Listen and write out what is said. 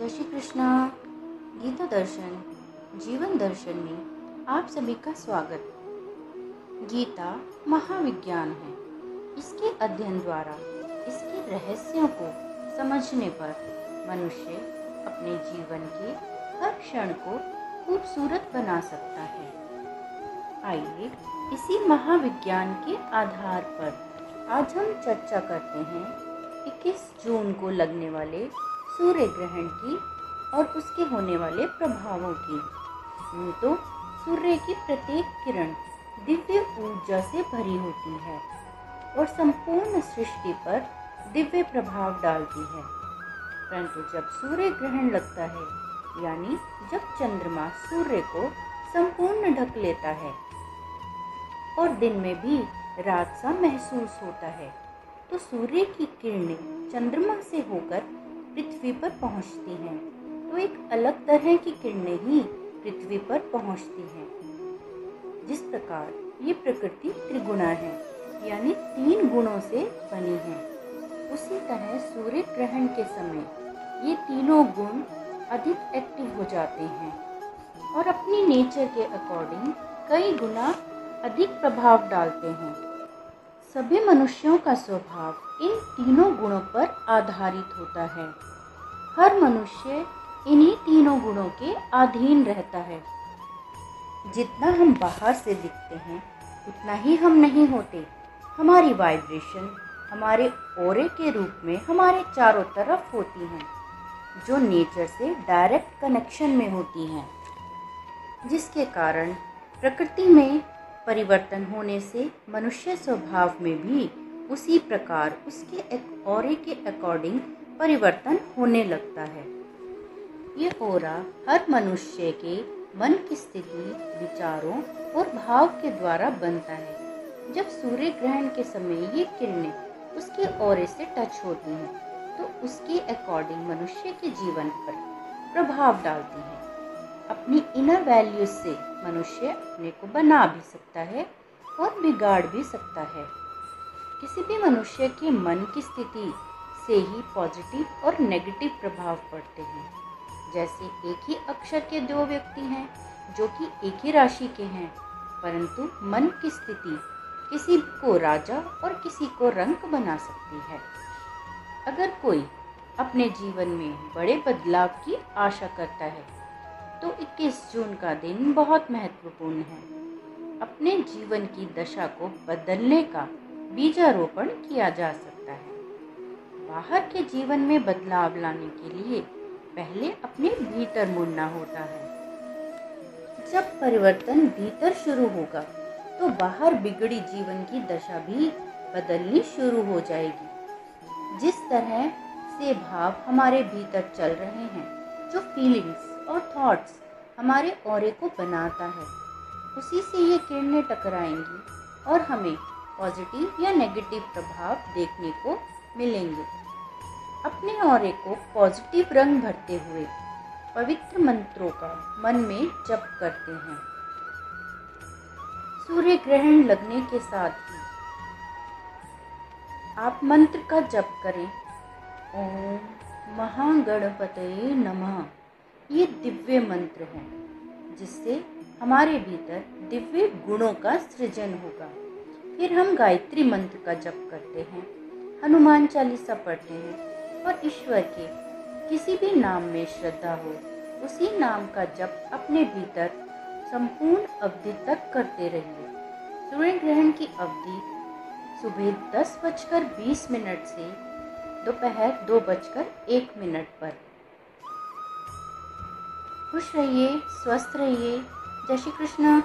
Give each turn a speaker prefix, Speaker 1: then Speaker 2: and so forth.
Speaker 1: जय श्री कृष्णा। गीता दर्शन जीवन दर्शन में आप सभी का स्वागत। गीता महाविज्ञान है। इसके अध्ययन द्वारा इसके रहस्यों को समझने पर मनुष्य अपने जीवन के हर क्षण को खूबसूरत बना सकता है। आइए इसी महाविज्ञान के आधार पर आज हम चर्चा करते हैं 21 जून को लगने वाले सूर्य ग्रहण की और उसके होने वाले प्रभावों की। तो सूर्य की प्रत्येक किरण दिव्य ऊर्जा से भरी होती है और संपूर्ण सृष्टि पर दिव्य प्रभाव डालती है। परंतु जब सूर्य ग्रहण लगता है, यानी जब चंद्रमा सूर्य को संपूर्ण ढक लेता है और दिन में भी रात सा महसूस होता है, तो सूर्य की किरणें चंद्रमा से होकर पृथ्वी पर पहुंचती हैं। तो एक अलग तरह की किरणें ही पृथ्वी पर पहुंचती हैं। जिस प्रकार ये प्रकृति त्रिगुणा है, यानी 3 गुणों से बनी है, उसी तरह सूर्य ग्रहण के समय ये तीनों गुण अधिक एक्टिव हो जाते हैं और अपनी नेचर के अकॉर्डिंग कई गुना अधिक प्रभाव डालते हैं। सभी मनुष्यों का स्वभाव इन तीनों गुणों पर आधारित होता है। हर मनुष्य इन्हीं तीनों गुणों के अधीन रहता है। जितना हम बाहर से दिखते हैं उतना ही हम नहीं होते। हमारी वाइब्रेशन हमारे ऑरे के रूप में हमारे चारों तरफ होती हैं, जो नेचर से डायरेक्ट कनेक्शन में होती हैं, जिसके कारण प्रकृति में परिवर्तन होने से मनुष्य स्वभाव में भी उसी प्रकार उसके ऑरे के अकॉर्डिंग परिवर्तन होने लगता है। ये ऑरा हर मनुष्य के मन की स्थिति, विचारों और भाव के द्वारा बनता है। जब सूर्य ग्रहण के समय ये किरणें उसके ऑरे से टच होती हैं, तो उसके अकॉर्डिंग मनुष्य के जीवन पर प्रभाव डालती हैं। अपनी इनर वैल्यूज से मनुष्य अपने को बना भी सकता है और बिगाड़ भी सकता है। किसी भी मनुष्य के मन की स्थिति से ही पॉजिटिव और नेगेटिव प्रभाव पड़ते हैं। जैसे एक ही अक्षर के 2 व्यक्ति हैं जो कि एक ही राशि के हैं, परंतु मन की स्थिति किसी को राजा और किसी को रंक बना सकती है। अगर कोई अपने जीवन में बड़े बदलाव की आशा करता है, तो 21 जून का दिन बहुत महत्वपूर्ण है। अपने जीवन की दशा को बदलने का बीजारोपण किया जा सकता है। बाहर के जीवन में बदलाव लाने के लिए पहले अपने भीतर मुड़ना होता है। जब परिवर्तन भीतर शुरू होगा, तो बाहर बिगड़ी जीवन की दशा भी बदलनी शुरू हो जाएगी। जिस तरह से भाव हमारे भीतर चल रहे हैं, जो फीलिंग्स और थॉट्स हमारे ऑरे को बनाता है, उसी से ये किरणें टकराएंगी और हमें पॉजिटिव या नेगेटिव प्रभाव देखने को मिलेंगे। अपने ऑरे को पॉजिटिव रंग भरते हुए पवित्र मंत्रों का मन में जप करते हैं। सूर्य ग्रहण लगने के साथ ही आप मंत्र का जप करें। ओम महागणपतये नमः। ये दिव्य मंत्र है, जिससे हमारे भीतर दिव्य गुणों का सृजन होगा। फिर हम गायत्री मंत्र का जप करते हैं, हनुमान चालीसा पढ़ते हैं और ईश्वर के किसी भी नाम में श्रद्धा हो, उसी नाम का जप अपने भीतर संपूर्ण अवधि तक करते रहिए। सूर्य ग्रहण की अवधि सुबह 10:20 से दोपहर 2:01 पर। खुश रहिए, स्वस्थ रहिए। जय श्री कृष्ण।